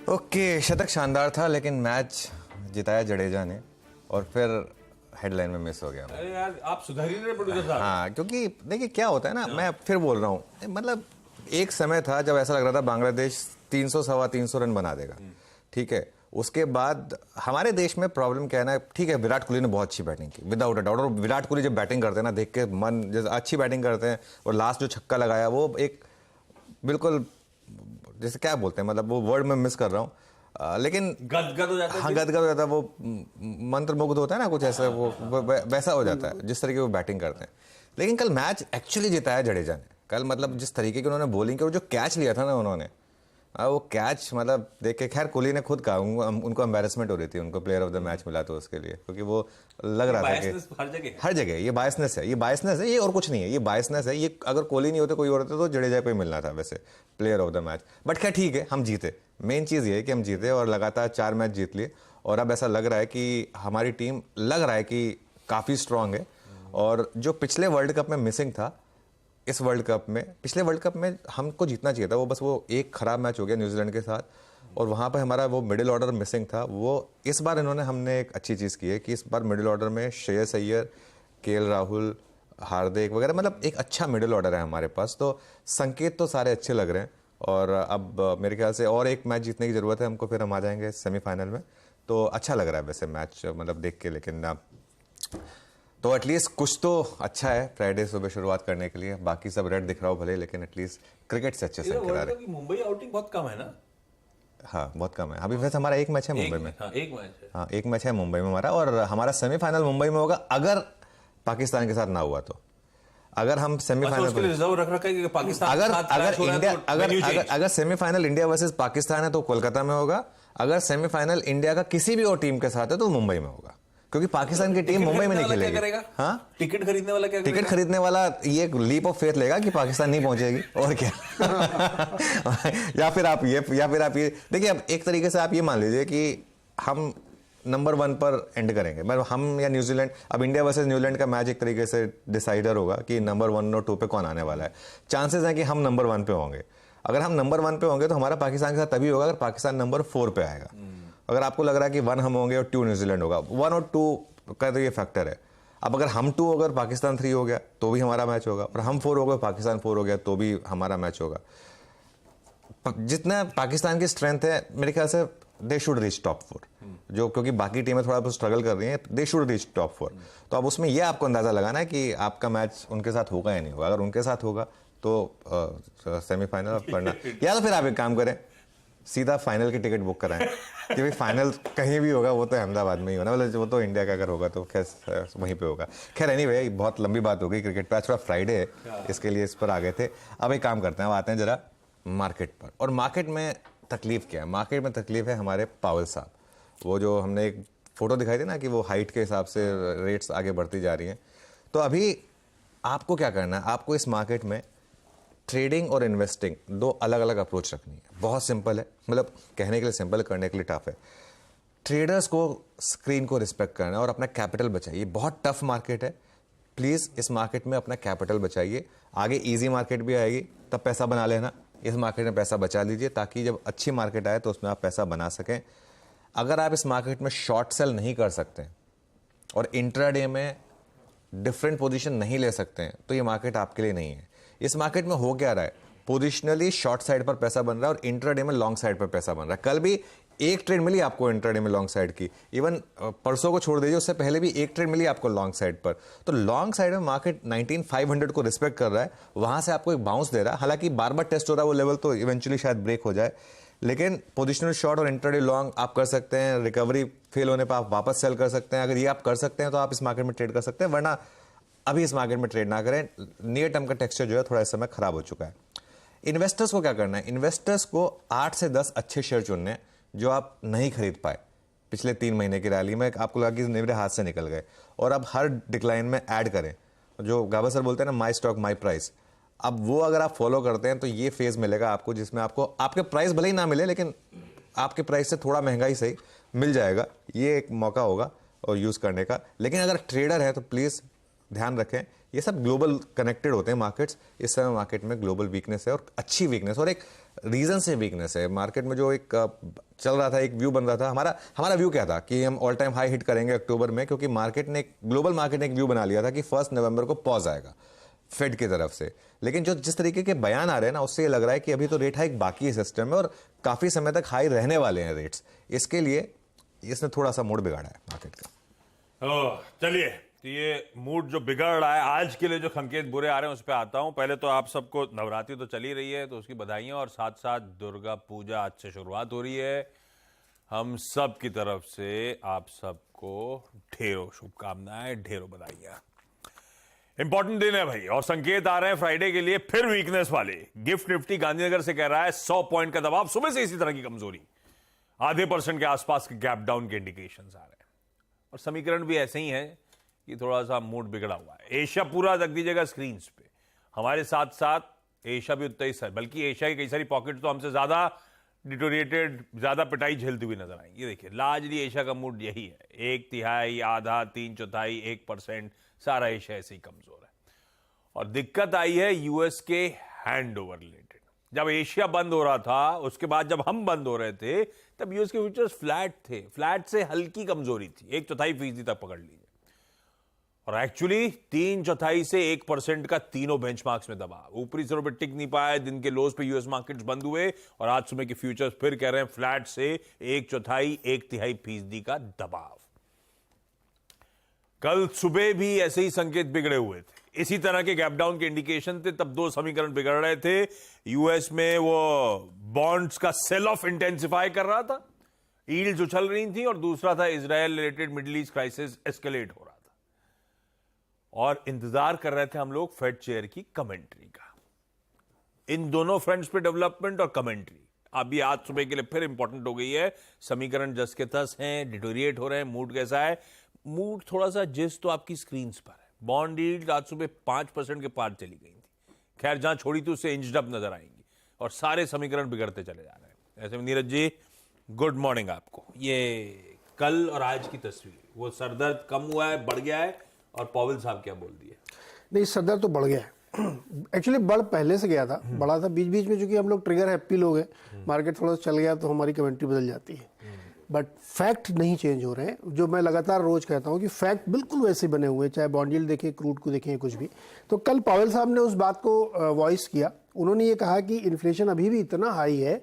Okay, शतक शानदार था लेकिन मैच जिताया जडेजा ने और फिर हेडलाइन में मिस हो गया। अरे यार आप सुधार ही नहीं प्रोड्यूसर साहब। हाँ, क्योंकि देखिए क्या होता है ना, मैं फिर बोल रहा हूँ, मतलब एक समय था जब ऐसा लग रहा था बांग्लादेश 300 सवा 300 रन बना देगा, ठीक है। उसके बाद हमारे देश में प्रॉब्लम क्या है ना, ठीक है विराट कोहली ने बहुत अच्छी बैटिंग की विदाउट अ डाउट, और विराट कोहली जब बैटिंग करते हैं ना देख के मन जैसे अच्छी बैटिंग करते हैं, और लास्ट जो छक्का लगाया वो एक बिल्कुल जैसे क्या बोलते हैं, मतलब वो वर्ड में मिस कर रहा हूँ, लेकिन गदगद हो जाता है। हाँ, गदगद हो जाता है, वो मंत्र मुग्ध होता है ना कुछ ऐसा, वो वैसा हो जाता है जिस तरीके वो बैटिंग करते हैं। लेकिन कल मैच एक्चुअली जिताया जडेजा ने कल, मतलब जिस तरीके की उन्होंने बॉलिंग की और जो कैच लिया था ना उन्होंने, वो कैच मतलब देख के, खैर कोहली ने खुद कहा उनको एम्बेरसमेंट हो रही थी, उनको प्लेयर ऑफ द मैच मिला तो उसके लिए, क्योंकि वो लग रहा था कि हर जगह ये बायसनेस है, ये और कुछ नहीं है, ये बायसनेस है। ये अगर कोहली नहीं होते कोई और होता तो जडेजा को ही मिलना था वैसे player of the match. But खैर ठीक है, हम जीते, मेन चीज़ ये है कि हम जीते और लगातार 4 मैच जीत लिए, और अब ऐसा लग रहा है कि हमारी टीम लग रहा है कि काफ़ी स्ट्रांग है। और जो पिछले वर्ल्ड कप में मिसिंग था, इस वर्ल्ड कप में, पिछले वर्ल्ड कप में हमको जीतना चाहिए था, वो बस वो एक खराब मैच हो गया न्यूजीलैंड के साथ, और वहाँ पे हमारा वो मिडिल ऑर्डर मिसिंग था। वो इस बार हमने एक अच्छी चीज़ की है कि इस बार मिडिल ऑर्डर में श्रेयस अय्यर, केएल राहुल, हार्दिक वगैरह, मतलब एक अच्छा मिडिल ऑर्डर है हमारे पास, तो संकेत तो सारे अच्छे लग रहे हैं। और अब मेरे ख्याल से और एक मैच जीतने की ज़रूरत है हमको, फिर हम आ जाएंगे सेमीफाइनल में। तो अच्छा लग रहा है वैसे मैच मतलब देख के, लेकिन तो एटलीस्ट कुछ तो अच्छा है फ्राइडे सुबह शुरुआत करने के लिए। बाकी सब रेड दिख रहा हो भले, लेकिन एटलीस्ट क्रिकेट से अच्छे संकेत आ रहे हैं। मुंबई आउटिंग बहुत कम है ना। हाँ बहुत कम है अभी, वैसे हमारा एक मैच है मुंबई में। हाँ, एक मैच है। हाँ एक मैच है मुंबई में हमारा, और हमारा सेमीफाइनल मुंबई में होगा अगर पाकिस्तान के साथ ना हुआ तो। अगर हम सेमीफाइनल रिजर्व रख रखा है कि पाकिस्तान अगर सेमीफाइनल इंडिया वर्सेस पाकिस्तान है तो कोलकाता में होगा, अगर सेमीफाइनल इंडिया का किसी भी और टीम के साथ है तो मुंबई में होगा, क्योंकि पाकिस्तान की टीम मुंबई में नहीं खेलेगी। हाँ, टिकट खरीदने वाला क्या टिकट खरीदने वाला ये लीप ऑफ फेथ लेगा कि पाकिस्तान नहीं पहुंचेगी, और क्या। या फिर आप ये देखिए, अब एक तरीके से आप ये मान लीजिए कि हम नंबर 1 पर एंड करेंगे, मतलब हम या न्यूजीलैंड। अब इंडिया वर्सेस न्यूजीलैंड का मैच एक तरीके से डिसाइडर होगा कि नंबर 1 और 2 पे कौन आने वाला है। चांसेस हैं कि हम नंबर 1 पे होंगे। अगर हम नंबर 1 पे होंगे तो हमारा पाकिस्तान के साथ तभी होगा अगर पाकिस्तान नंबर 4 पे आएगा। अगर आपको लग रहा है कि 1 हम होंगे और 2 न्यूजीलैंड होगा, 1 और 2 का तो ये फैक्टर है। अब अगर हम 2 अगर पाकिस्तान 3 हो गया तो भी हमारा मैच होगा, और हम 4 हो गए पाकिस्तान 4 हो गया तो भी हमारा मैच होगा। जितना पाकिस्तान की स्ट्रेंथ है मेरे ख्याल से दे शुड रीच टॉप 4, जो क्योंकि बाकी टीमें थोड़ा बहुत स्ट्रगल कर रही हैं, दे शुड रीच टॉप 4। तो अब उसमें यह आपको अंदाजा लगाना है कि आपका मैच उनके साथ होगा या नहीं होगा। अगर उनके साथ होगा तो सेमीफाइनल पढ़ना, या तो फिर आप एक काम करें, सीधा फाइनल की टिकट बुक कराएं, कि भाई फाइनल कहीं भी होगा वो तो अहमदाबाद में ही होना, मतलब वो तो इंडिया का अगर होगा तो खैर वहीं पे होगा। खैर एनीवे, बहुत लंबी बात हो गई क्रिकेट पे, आज थोड़ा फ्राइडे है इसके लिए इस पर आ गए थे। अब एक काम करते हैं, अब आते हैं जरा मार्केट पर। और मार्केट में तकलीफ क्या है? मार्केट में तकलीफ है हमारे पावल साहब। वो जो हमने एक फोटो दिखाई थी ना कि वो हाइट के हिसाब से रेट्स आगे बढ़ती जा रही हैं। तो अभी आपको क्या करना है, आपको इस मार्केट में ट्रेडिंग और इन्वेस्टिंग 2 अलग अलग अप्रोच रखनी है। बहुत सिंपल है, मतलब कहने के लिए सिंपल, करने के लिए टफ है। ट्रेडर्स को स्क्रीन को रिस्पेक्ट करना है और अपना कैपिटल बचाइए। बहुत टफ मार्केट है, प्लीज़ इस मार्केट में अपना कैपिटल बचाइए। आगे इजी मार्केट भी आएगी तब पैसा बना लेना, इस मार्केट में पैसा बचा लीजिए ताकि जब अच्छी मार्केट आए तो उसमें आप पैसा बना सकें। अगर आप इस मार्केट में शॉर्ट सेल नहीं कर सकते और इंट्राडे में डिफरेंट पोजीशन नहीं ले सकते हैं तो ये मार्केट आपके लिए नहीं है। इस मार्केट में हो क्या रहा है, पोजिशनली शॉर्ट साइड पर पैसा बन रहा है और इंट्राडे में लॉन्ग साइड पर पैसा बन रहा है। कल भी एक ट्रेड मिली आपको इंट्राडे में लॉन्ग साइड की, इवन परसों को छोड़ दीजिए, उससे पहले भी एक ट्रेड मिली आपको लॉन्ग साइड पर। तो लॉन्ग साइड में मार्केट 19500 को रिस्पेक्ट कर रहा है, वहां से आपको एक बाउंस दे रहा है। हालांकि बार बार टेस्ट हो रहा है वो लेवल, तो इवेंचुअली शायद ब्रेक हो जाए, लेकिन पोजिशनल शॉर्ट और इंट्राडे लॉन्ग आप कर सकते हैं। रिकवरी फेल होने पर आप वापस सेल कर सकते हैं। अगर ये आप कर सकते हैं तो आप इस मार्केट में ट्रेड कर सकते हैं, वरना अभी इस मार्केट में ट्रेड ना करें। नियर टर्म का टेक्सचर जो है थोड़ा इस समय खराब हो चुका है। इन्वेस्टर्स को क्या करना है, इन्वेस्टर्स को 8 से 10 अच्छे शेयर चुनने जो आप नहीं खरीद पाए पिछले 3 महीने की रैली में, आपको लगा कि मेरे हाथ से निकल गए, और अब हर डिक्लाइन में ऐड करें। जो गाबा सर बोलते हैं ना, माई स्टॉक माई प्राइस, अब वो अगर आप फॉलो करते हैं तो ये फेज मिलेगा आपको जिसमें आपको आपके प्राइस भले ही ना मिले लेकिन आपके प्राइस से थोड़ा महंगा ही सही मिल जाएगा। ये एक मौका होगा और यूज़ करने का। लेकिन अगर ट्रेडर है तो प्लीज़ ध्यान रखें, ये सब ग्लोबल कनेक्टेड होते हैं मार्केट्स। इस समय मार्केट में ग्लोबल वीकनेस है और अच्छी वीकनेस, और एक रीजन से वीकनेस है मार्केट में। जो एक चल रहा था, एक व्यू बन रहा था, हमारा व्यू क्या था कि हम ऑल टाइम हाई हिट करेंगे अक्टूबर में, क्योंकि ग्लोबल मार्केट ने एक व्यू बना लिया था कि 1 नवंबर को पॉज आएगा फेड की तरफ से। लेकिन जो जिस तरीके के बयान आ रहे हैं ना, उससे ये लग रहा है कि अभी तो रेट हाइक बाकी है सिस्टम में और काफी समय तक हाई रहने वाले हैं रेट्स। इसके लिए इसने थोड़ा सा मूड बिगाड़ा है मार्केट का। चलिए, तो ये मूड जो बिगड़ रहा है, आज के लिए जो संकेत बुरे आ रहे हैं उस पर आता हूं। पहले तो आप सबको नवरात्रि तो चली रही है तो उसकी बधाइयां, और साथ साथ दुर्गा पूजा आज से शुरुआत हो रही है। हम सब की तरफ से आप सबको ढेरों शुभकामनाएं, ढेरों बधाइयां। इंपॉर्टेंट दिन है भाई, और संकेत आ रहे हैं फ्राइडे के लिए फिर वीकनेस वाले। गिफ्ट निफ्टी गांधीनगर से कह रहा है 100 पॉइंट का दबाव, सुबह से इसी तरह की कमजोरी, आधे % के आसपास के गैप डाउन के इंडिकेशंस आ रहे हैं, और समीकरण भी ऐसे ही है कि थोड़ा सा मूड बिगड़ा हुआ है। एशिया पूरा रख दीजिएगा स्क्रीन पे, हमारे साथ साथ एशिया भी उतना ही सर, बल्कि एशिया की कई सारी पॉकेट तो हमसे ज्यादा डिटोरिएटेड, ज्यादा पिटाई झेलती हुई नजर आएंगी। ये देखिए, लार्जली एशिया का मूड यही है, 1/3, आधा, 3/4, 1%, सारा एशिया ऐसे ही कमजोर है। और दिक्कत आई है यूएस के हैंड ओवर रिलेटेड। जब एशिया बंद हो रहा था, उसके बाद जब हम बंद हो रहे थे, तब यूएस के फ्यूचर्स फ्लैट थे, फ्लैट से हल्की कमजोरी थी, 1/4% तक पकड़ लीजिए। और एक्चुअली 3/4 से 1% का तीनों बेंचमार्क्स में दबाव, ऊपरी सिरों पे टिक नहीं पाए। दिन के लोज पे यूएस मार्केट्स बंद हुए, और आज सुबह के फ्यूचर्स फिर कह रहे हैं फ्लैट से 1/4, 1/3% का दबाव। कल सुबह भी ऐसे ही संकेत बिगड़े हुए थे, इसी तरह के गैप डाउन के इंडिकेशन थे। तब दो समीकरण बिगड़ रहे थे। यूएस में वो बॉन्ड्स का सेल ऑफ इंटेंसिफाई कर रहा था, यील्ड्स उछल रही थी, और दूसरा था Israel related middle east crisis escalate हो रहा था। और इंतजार कर रहे थे हम लोग फेड चेयर की कमेंट्री का। इन दोनों फ्रंट्स पे डेवलपमेंट और कमेंट्री अभी आज सुबह के लिए फिर इंपॉर्टेंट हो गई है। समीकरण जस के तस हैं, डिटोरिएट हो रहे हैं। मूड कैसा है? मूड थोड़ा सा जिस तो आपकी स्क्रीन पर है। बॉन्ड यील्ड आज सुबह 5% के पार चली गई थी, खैर जहां छोड़ी थी उससे इंच्ड अप नजर आएंगी, और सारे समीकरण बिगड़ते चले जा रहे हैं। ऐसे में नीरज जी, गुड मॉर्निंग आपको। ये कल और आज की तस्वीर, वो सरदर्द कम हुआ है, बढ़ गया है, और पॉवेल साहब क्या बोल दिए? नहीं, सरदर्द तो बढ़ गया है। एक्चुअली बढ़ पहले से गया था, बढ़ा था बीच बीच में, चूंकि हम लोग ट्रिगर हैप्पी लोग हैं, मार्केट थोड़ा सा चल गया तो हमारी कमेंट्री बदल जाती है। बट फैक्ट नहीं चेंज हो रहे हैं, जो मैं लगातार रोज कहता हूं कि फैक्ट बिल्कुल वैसे बने हुए हैं, चाहे बॉन्ड यील्ड देखें, क्रूड को देखें, कुछ भी। तो कल पॉवेल साहब ने उस बात को वॉइस किया। उन्होंने ये कहा कि इन्फ्लेशन अभी भी इतना हाई है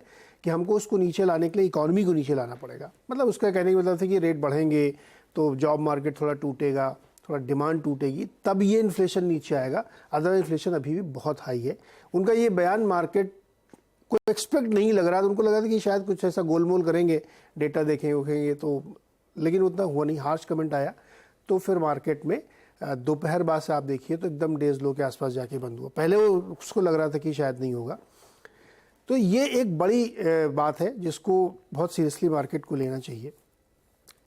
कि हमको उसको नीचे लाने के लिए इकोनॉमी को नीचे लाना पड़ेगा। मतलब उसका कहने का मतलब था कि रेट बढ़ेंगे तो जॉब मार्केट थोड़ा टूटेगा, थोड़ा डिमांड टूटेगी, तब ये इन्फ्लेशन नीचे आएगा, अदरवाइज इन्फ्लेशन अभी भी बहुत हाई है। उनका ये बयान मार्केट को एक्सपेक्ट नहीं लग रहा था, उनको लगा था कि शायद कुछ ऐसा गोलमोल करेंगे, डेटा देखेंगे तो, लेकिन उतना हुआ नहीं। हार्श कमेंट आया तो फिर मार्केट में दोपहर बाद से आप देखिए तो एकदम डेज लो के आसपास जाके बंद हुआ। पहले वो उसको लग रहा था कि शायद नहीं होगा। तो ये एक बड़ी बात है जिसको बहुत सीरियसली मार्केट को लेना चाहिए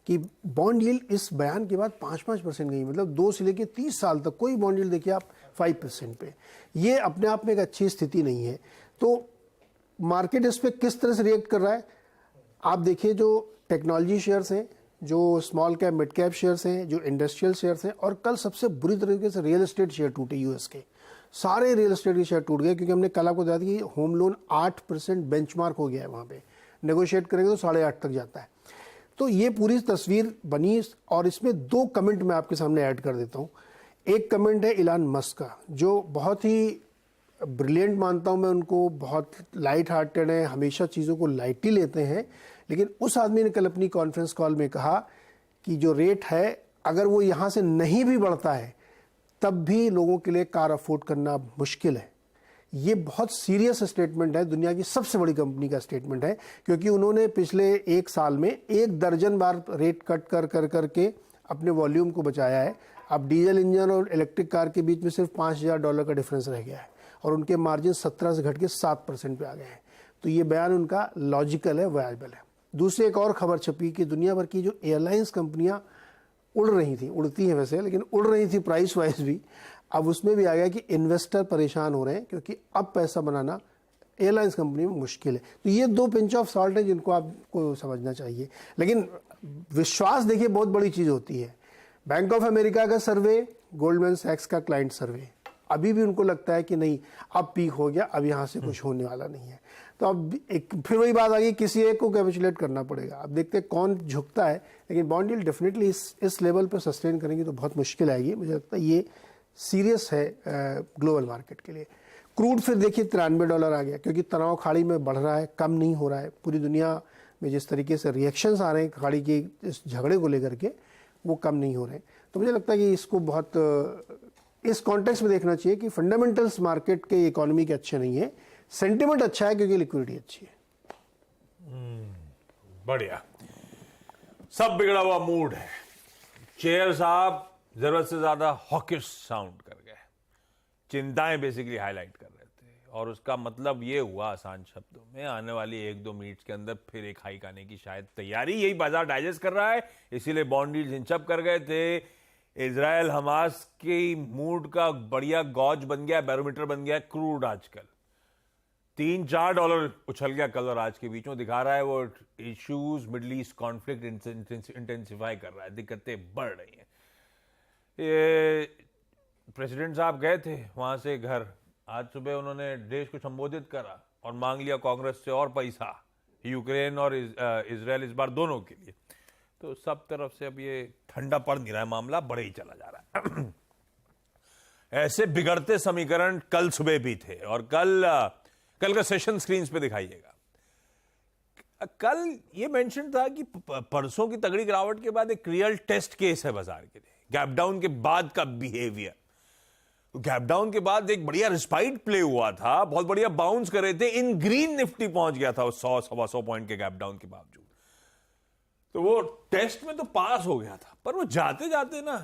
कि बॉन्ड यील्ड इस बयान के बाद 5% गई, मतलब 2 से लेकर 30 साल तक कोई बॉन्ड यील्ड देखिए आप 5% पे। ये अपने आप में एक अच्छी स्थिति नहीं है। तो मार्केट इस पर किस तरह से रिएक्ट कर रहा है आप देखिए। जो टेक्नोलॉजी शेयर्स हैं, जो small cap mid cap shares हैं, जो इंडस्ट्रियल शेयर्स हैं, और कल सबसे बुरी तरीके से रियल एस्टेट शेयर टूटे यूएस के। सारे रियल एस्टेट के शेयर टूट गए, क्योंकि हमने कल आपको बताया था कि होम लोन 8% बेंचमार्क हो गया है, वहाँ पे नेगोशिएट करेंगे तो 8.5 तक जाता है। तो ये पूरी तस्वीर बनी, और इसमें 2 कमेंट मैं आपके सामने ऐड कर देता हूँ। एक कमेंट है इलान मस्क का, जो बहुत ही ब्रिलियंट मानता हूँ मैं उनको, बहुत लाइट हार्टेड है, हमेशा चीज़ों को लाइटली लेते हैं। लेकिन उस आदमी ने कल अपनी कॉन्फ्रेंस कॉल में कहा कि जो रेट है, अगर वो यहाँ से नहीं भी बढ़ता है तब भी लोगों के लिए कार अफोर्ड करना मुश्किल है। ये बहुत सीरियस स्टेटमेंट है, दुनिया की सबसे बड़ी कंपनी का स्टेटमेंट है, क्योंकि उन्होंने पिछले 1 साल में 1 दर्जन बार रेट कट कर करके अपने वॉल्यूम को बचाया है। अब डीजल इंजन और इलेक्ट्रिक कार के बीच में सिर्फ $5,000 का डिफरेंस रह गया है, और उनके मार्जिन 17 से घट के 7% पे आ गए हैं। तो ये बयान उनका लॉजिकल है, वायबल है। दूसरी एक और खबर छपी कि दुनिया भर की जो एयरलाइंस कंपनियां उड़ रही थी, उड़ती हैं वैसे, लेकिन उड़ रही थी प्राइस वाइज भी, अब उसमें भी आ गया कि इन्वेस्टर परेशान हो रहे हैं, क्योंकि अब पैसा बनाना एयरलाइंस कंपनी में मुश्किल है। तो ये 2 पिंच ऑफ सॉल्ट है जिनको आपको समझना चाहिए। लेकिन विश्वास देखिए बहुत बड़ी चीज़ होती है। बैंक ऑफ अमेरिका का सर्वे, गोल्डमैन सैक्स का क्लाइंट सर्वे, अभी भी उनको लगता है कि नहीं अब पीक हो गया, अब यहाँ से कुछ होने वाला नहीं है। तो अब एक फिर वही बात आ गई, किसी एक को कैपिचुलेट करना पड़ेगा। अब देखते हैं कौन झुकता है, लेकिन बॉन्ड यील्ड डेफिनेटली इस लेवल पर सस्टेन करेंगी तो बहुत मुश्किल आएगी। मुझे लगता है ये सीरियस है ग्लोबल मार्केट के लिए। क्रूड फिर देखिए $93 आ गया, क्योंकि तनाव खाड़ी में बढ़ रहा है, कम नहीं हो रहा है। पूरी दुनिया में जिस तरीके से रिएक्शंस आ रहे हैं खाड़ी के इस झगड़े को लेकर के, वो कम नहीं हो रहे हैं। तो मुझे लगता है कि इसको बहुत इस कॉन्टेक्स्ट में देखना चाहिए कि फंडामेंटल्स मार्केट के इकोनॉमी के अच्छे नहीं है, सेंटिमेंट अच्छा है क्योंकि लिक्विडिटी अच्छी है। बढ़िया। सब बिगड़ा हुआ मूड है। चेयर साहब जरूरत से ज्यादा हॉकिश साउंड कर गए, चिंताएं बेसिकली हाईलाइट कर रहे थे, और उसका मतलब ये हुआ आसान शब्दों में, आने वाली 1-2 मिनट्स के अंदर फिर एक हाइक आने की शायद तैयारी, यही बाजार डाइजेस्ट कर रहा है। इसीलिए बॉन्ड यील्ड्स इंचअप कर गए थे। इजराइल हमास की मूड का बढ़िया गॉज बन गया, बैरोमीटर बन गया क्रूड। आजकल $3-4 उछल गया कल और आज के बीच में, दिखा रहा है वो issues, middle east conflict intensify कर रहा है, दिक्कतें बढ़ रही हैं। ये प्रेसिडेंट साहब गए थे वहां से घर, आज सुबह उन्होंने देश को संबोधित करा और मांग लिया कांग्रेस से और पैसा, यूक्रेन और इजराइल इस बार दोनों के लिए। तो सब तरफ से अब ये ठंडा पड़ नहीं रहा है, मामला बढ़े ही चला जा रहा है। ऐसे बिगड़ते समीकरण कल सुबह भी थे, और कल का सेशन स्क्रीन्स पे दिखाइएगा। कल ये मेंशन था कि परसों की तगड़ी गिरावट के बाद एक रियल टेस्ट केस है बाजार के लिए, गैप डाउन के बाद का बिहेवियर। गैप डाउन के बाद एक बढ़िया रिस्पाइट प्ले हुआ था, बहुत बढ़िया बाउंस करे थे, इन ग्रीन निफ्टी पहुंच गया था 100-125 पॉइंट के गैप डाउन के बावजूद। तो वो टेस्ट में तो पास हो गया था, पर वो जाते जाते ना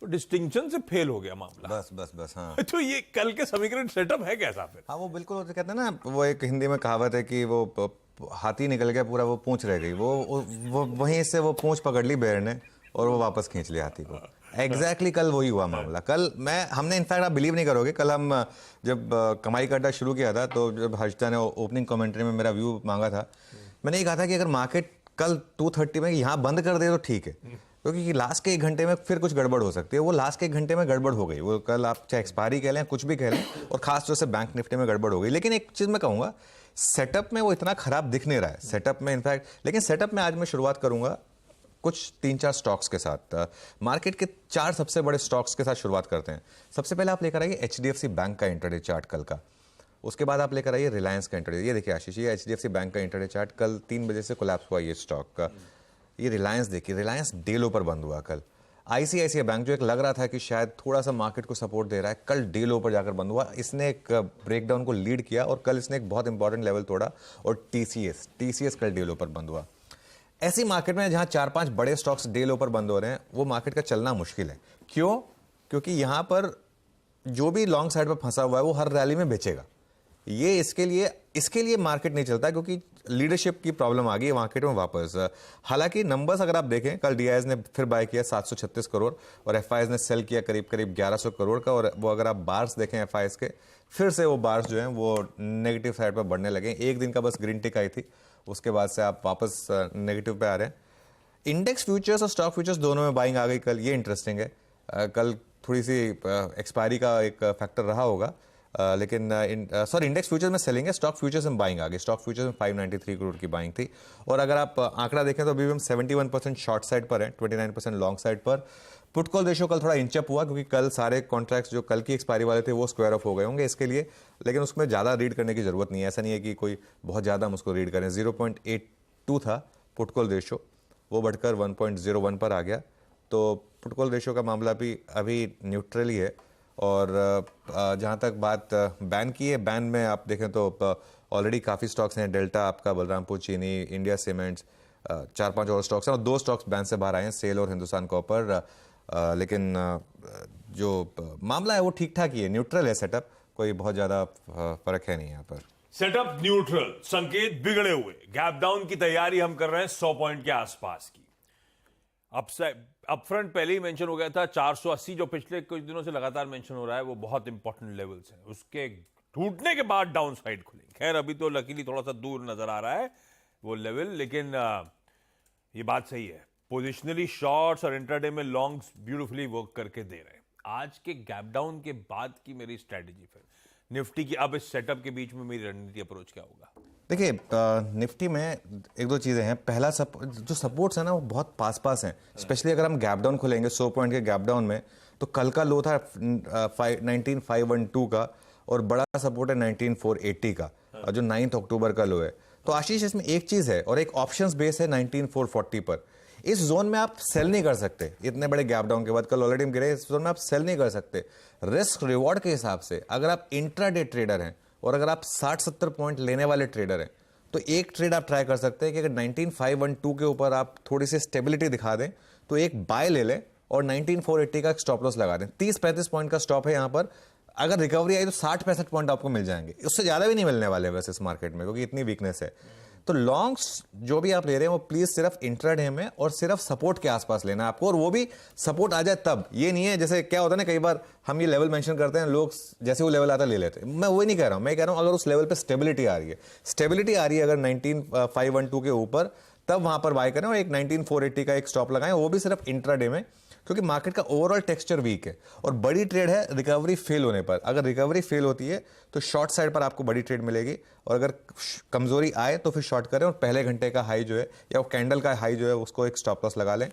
तो डिस्टिंक्शन से फेल हो गया मामला। बस हाँ। तो ये कल के समीकरण सेटअप है कैसा फिर? हाँ, वो बिल्कुल वो कहते हैं ना, वो एक हिंदी में कहावत है कि वो हाथी निकल गया पूरा, वो पूंछ रह गई, वो वहीं से वो पूंछ पकड़ ली बेर ने और वो वापस खींच लिया हाथी को। एग्जैक्टली कल वही हुआ मामला। कल हमने इनफैक्ट आप बिलीव नहीं करोगे, कल हम जब कमाई का अड्डा शुरू किया था, तो जब हर्षिता ने ओपनिंग कमेंट्री में मेरा व्यू मांगा था, मैंने ये कहा था कि अगर मार्केट कल 230 में यहाँ बंद कर दे तो ठीक है, क्योंकि लास्ट के 1 घंटे में फिर कुछ गड़बड़ हो सकती है। वो लास्ट के 1 घंटे में गड़बड़ हो गई, वो कल आप चाहे एक्सपायरी कह लें, कुछ भी कह लें, और खास तौर से बैंक निफ्टी में गड़बड़ हो गई। लेकिन एक चीज़ मैं कहूँगा, सेटअप में वो इतना खराब दिख नहीं रहा है सेटअप में इनफैक्ट। लेकिन सेटअप में आज मैं शुरुआत करूँगा कुछ 3-4 स्टॉक्स के साथ, मार्केट के 4 सबसे बड़े स्टॉक्स के साथ शुरुआत करते हैं। सबसे पहले आप लेकर आइए HDFC बैंक का इंटरडे चार्ट कल का। उसके बाद आप लेकर आइए रिलायंस का इंटरडे। ये देखिए आशीष, ये HDFC बैंक का इंटरडे चार्ट कल 3 बजे से कोलैप्स हुआ ये स्टॉक का। ये रिलायंस देखिए, रिलायंस डे लो पर बंद हुआ कल। ICICI बैंक जो एक लग रहा था कि शायद थोड़ा सा मार्केट को सपोर्ट दे रहा है, कल डे लो पर जाकर बंद हुआ। इसने एक ब्रेकडाउन को लीड किया और कल इसने एक बहुत इंपॉर्टेंट लेवल तोड़ा, और TCS कल डे लो पर बंद हुआ। ऐसी मार्केट में जहां 4-5 बड़े स्टॉक्स डे लो पर बंद हो रहे हैं, वो मार्केट का चलना मुश्किल है। क्यों? क्योंकि यहां पर जो भी लॉन्ग साइड पर फंसा हुआ है वो हर रैली में बेचेगा। ये इसके लिए मार्केट नहीं चलता, क्योंकि लीडरशिप की प्रॉब्लम आ गई है मार्केट में वापस। हालांकि नंबर्स अगर आप देखें, कल DIs ने फिर बाय किया 736 करोड़ और FIs ने सेल किया करीब 1100 करोड़ का। और वो अगर आप बार्स देखें FIs के, फिर से वो बार्स जो हैं वो नेगेटिव साइड पर बढ़ने लगे। एक दिन का बस ग्रीन टिक आई थी, उसके बाद से आप वापस नेगेटिव पे आ रहे हैं। इंडेक्स फ्यूचर्स और स्टॉक फ्यूचर्स दोनों में बाइंग आ गई कल, ये इंटरेस्टिंग है। कल थोड़ी सी एक्सपायरी का एक फैक्टर रहा होगा, लेकिन इंडेक्स फ्यूचर्स में सेलिंग है, स्टॉक फ्यूचर्स में बाइंग आ गई। स्टॉक फ्यूचर्स में 593 करोड़ की बाइंग थी। और अगर आप आंकड़ा देखें तो अभी भी हम 71% शॉर्ट साइड पर हैं, 29% लॉन्ग साइड पर। पुट कॉल रेशियो कल थोड़ा इंचअप हुआ, क्योंकि कल सारे कॉन्ट्रैक्ट्स जो कल की एक्सपायरी वाले थे वो स्क्वायर ऑफ हो गए होंगे इसके लिए, लेकिन उसमें ज़्यादा रीड करने की जरूरत नहीं है। ऐसा नहीं है कि कोई बहुत ज़्यादा हम उसको रीड करें। 0.82 था पुट कॉल रेशियो, वो बढ़कर 1.01 पर आ गया। तो पुट कॉल रेशियो का मामला भी अभी न्यूट्रल ही है। और जहाँ तक बात बैन की है, बैन में आप देखें तो ऑलरेडी काफ़ी स्टॉक्स हैं। डेल्टा आपका, बलरामपुर चीनी, इंडिया सीमेंट्स, 4-5 और स्टॉक्स हैं, और 2 स्टॉक्स बैन से बाहर आए हैं, सेल और हिंदुस्तान कॉपर। लेकिन जो मामला है वो ठीक ठाक ही है, न्यूट्रल है सेटअप, कोई बहुत ज़्यादा फर्क है नहीं यहाँ पर। सेटअप न्यूट्रल, संकेत बिगड़े हुए। गैप डाउन की तैयारी हम कर रहे हैं 100 पॉइंट के आसपास की। अपफ्रंट पहले ही मेंशन हो गया था 480, जो पिछले कुछ दिनों से लगातार मेंशन हो रहा है, वो बहुत इंपॉर्टेंट लेवल्स हैं। उसके टूटने के बाद डाउन साइड खुलेंगे। खैर अभी तो लकीली थोड़ा सा दूर नजर आ रहा है वो लेवल, लेकिन ये बात सही है, पोजिशनली शॉर्ट्स और इंट्राडे में लॉन्ग्स ब्यूटीफुली वर्क करके दे रहे हैं। आज के गैप डाउन के बाद की मेरी स्ट्रेटेजी, फिर निफ्टी की अब इस सेटअप के बीच में मेरी रणनीति अप्रोच क्या होगा? देखिए निफ्टी में एक दो चीज़ें हैं। पहला जो सपोर्ट्स है ना वो बहुत पास पास हैं, स्पेशली अगर हम गैप डाउन खोलेंगे 100 पॉइंट के गैप डाउन में, तो कल का लो था 19512 का और बड़ा सपोर्ट है 19480 का, और जो 9 अक्टूबर का लो है। तो आशीष इसमें एक चीज़ है और एक ऑप्शंस बेस है 19440 पर। इस जोन में आप सेल नहीं कर सकते इतने बड़े गैप डाउन के बाद, कल ऑलरेडी हम गिरे, इस जोन में आप सेल नहीं कर सकते। रिस्क रिवॉर्ड के हिसाब से अगर आप इंट्राडे ट्रेडर हैं और अगर आप 60-70 पॉइंट लेने वाले ट्रेडर हैं तो एक ट्रेड आप ट्राई कर सकते हैं कि अगर 19512 के ऊपर आप थोड़ी सी स्टेबिलिटी दिखा दें तो एक बाय ले लें और 19480 का एक स्टॉप लॉस लगा दें। 30-35 पॉइंट का स्टॉप है यहाँ पर। अगर रिकवरी आई तो 60-65 पॉइंट आपको मिल जाएंगे, उससे ज़्यादा भी नहीं मिलने वाले वैसे इस मार्केट में, क्योंकि इतनी वीकनेस है। तो लॉन्ग्स जो भी आप ले रहे हैं वो प्लीज सिर्फ इंट्राडे में और सिर्फ सपोर्ट के आसपास लेना है आपको, और वो भी सपोर्ट आ जाए तब। ये नहीं है जैसे क्या होता है ना, कई बार हम ये लेवल मेंशन करते हैं, लोग जैसे वो लेवल आता है ले लेते हैं। मैं वही नहीं कह रहा हूं, मैं कह रहा हूं अगर उस लेवल पे स्टेबिलिटी आ रही है अगर 19512 के ऊपर, तब वहां पर बाय करें और एक 19480 का एक स्टॉप लगाएं, वो भी सिर्फ इंट्राडे में, क्योंकि मार्केट का ओवरऑल टेक्सचर वीक है और बड़ी ट्रेड है रिकवरी फेल होने पर। अगर रिकवरी फेल होती है तो शॉर्ट साइड पर आपको बड़ी ट्रेड मिलेगी, और अगर कमजोरी आए तो फिर शॉर्ट करें और पहले घंटे का हाई जो है या वो कैंडल का हाई जो है उसको एक स्टॉप लॉस लगा लें।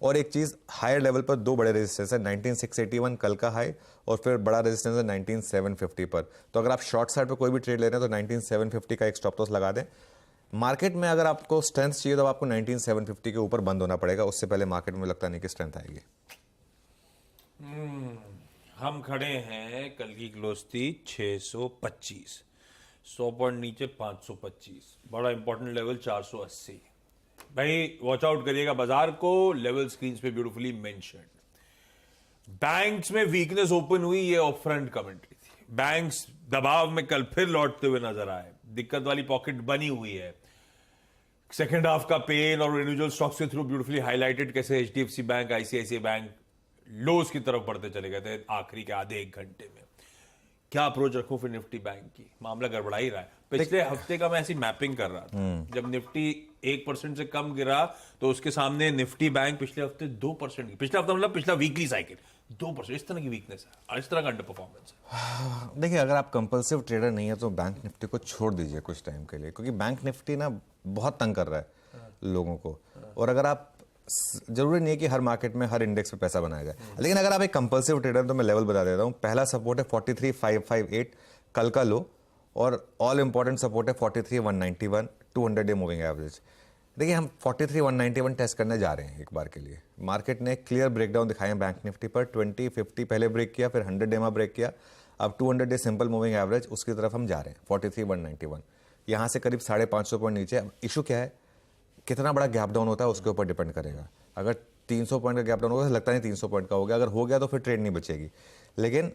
और एक चीज, हायर लेवल पर दो बड़े रेजिस्टेंस है, 19681 कल का हाई और फिर बड़ा रेजिस्टेंस है 19750 पर। तो अगर आप शॉर्ट साइड पर कोई भी ट्रेड ले रहे हैं तो 19750 का एक स्टॉप लॉस लगा दें। मार्केट में अगर आपको स्ट्रेंथ चाहिए तो आपको 19750 के ऊपर बंद होना पड़ेगा, उससे पहले मार्केट में लगता नहीं कि स्ट्रेंथ आएगी। हम खड़े हैं, कल की क्लोज थी 625, 100 पॉइंट नीचे 525, बड़ा इंपॉर्टेंट लेवल 480। भाई वॉच आउट करिएगा बाजार को, लेवल स्क्रीन पे ब्यूटीफुली मेंशन्ड। बैंक्स में वीकनेस ओपन हुई, ये ऑफ फ्रंट कमेंट्री थी। बैंक्स दबाव में कल फिर लौटते हुए नजर आए, दिक्कत वाली पॉकेट बनी हुई है। सेकेंड हाफ का पेन और इंडिविजुअल स्टॉक्स के थ्रू ब्यूटीफुली हाईलाइटेड कैसे एचडीएफसी बैंक, आईसीआईसीआई बैंक लोज की तरफ बढ़ते चले गए थे आखिरी के आधे एक घंटे में। क्या अप्रोच रखूं फिर निफ्टी बैंक की, मामला गड़बड़ा ही रहा है। पिछले हफ्ते का मैं ऐसी मैपिंग कर रहा था, जब निफ्टी 1% से कम गिरा तो उसके सामने निफ्टी बैंक पिछले हफ्ते 2% की, पिछला हफ्ता मतलब पिछला वीकली साइकिल 2%, इस तरह की वीकनेस है और इस तरह का अंडर परफॉर्मेंस है। देखिए अगर आप कंपल्सिव ट्रेडर नहीं है तो बैंक निफ्टी को छोड़ दीजिए कुछ टाइम के लिए, क्योंकि बैंक निफ्टी ना बहुत तंग कर रहा है लोगों को। और अगर आप, जरूरी नहीं है कि हर मार्केट में हर इंडेक्स पे पैसा बनाया जाए, लेकिन अगर आप एक कंपल्सिव ट्रेडर, तो मैं लेवल बता देता हूं। पहला सपोर्ट है 43558 कल का लो, और ऑल इंपॉर्टेंट सपोर्ट है 43191 200 डे मूविंग एवरेज। देखिए हम 43191 टेस्ट करने जा रहे हैं एक बार के लिए। मार्केट ने क्लियर ब्रेकडाउन दिखाया बैंक निफ्टी पर, 2050 पहले ब्रेक किया, फिर 100 डे में ब्रेक किया, अब 200 डे सिंपल मूविंग एवरेज, उसकी तरफ हम जा रहे हैं 43191। यहाँ से करीब 550 पॉइंट नीचे। अब इशू क्या है, कितना बड़ा गैप डाउन होता है उसके ऊपर डिपेंड करेगा। अगर 300 पॉइंट का गैप डाउन होगा तो लगता नहीं 300 पॉइंट का हो गया, अगर हो गया तो फिर ट्रेड नहीं बचेगी। लेकिन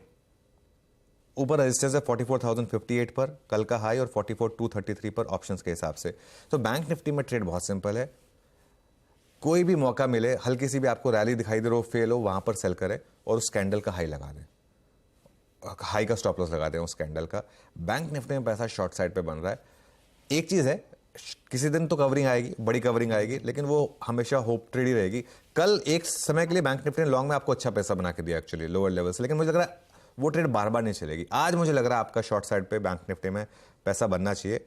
ऊपर रेजिस्टेंस है 44058 पर कल का हाई और 44233 पर ऑप्शंस के हिसाब से। तो बैंक निफ्टी में ट्रेड बहुत सिंपल है, कोई भी मौका मिले, हल्की सी भी आपको रैली दिखाई दे रहा हो, फेल हो, वहां पर सेल करें और उस कैंडल का हाई लगा दें, हाई का स्टॉप लॉस लगा दें उस कैंडल का। बैंक निफ्टी में पैसा शॉर्ट साइड पे बन रहा है। एक चीज है, किसी दिन तो कवरिंग आएगी, बड़ी कवरिंग आएगी, लेकिन वो हमेशा होप ट्रेड ही रहेगी। कल एक समय के लिए बैंक निफ्टी ने लॉन्ग में आपको अच्छा पैसा बना के दिया एक्चुअली लोअर लेवल से, लेकिन मुझे लग रहा है वो ट्रेड बार बार नहीं चलेगी। आज मुझे लग रहा है आपका शॉर्ट साइड पे बैंक निफ्टी में पैसा बनना चाहिए।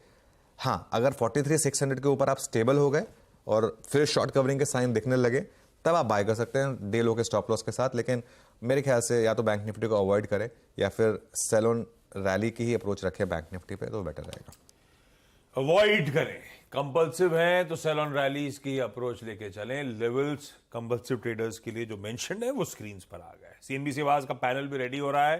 हाँ, अगर 43600 के ऊपर आप स्टेबल हो गए और फिर शॉर्ट कवरिंग के साइन दिखने लगे, तब आप बाय कर सकते हैं डे लो के स्टॉप लॉस के साथ। लेकिन मेरे ख्याल से या तो बैंक निफ्टी को अवॉइड करें या फिर सेल ऑन रैली की ही अप्रोच रखें बैंक निफ्टी पे, तो बेटर रहेगा। अवॉइड करें, कंपल्सिव है तो सेल ऑन रैलीज की अप्रोच लेके चलें। लेवल्स कंपल्सिव ट्रेडर्स के लिए जो मेंशन है वो स्क्रीन पर आ गए। सीएनबीसी आवाज का पैनल भी रेडी हो रहा है।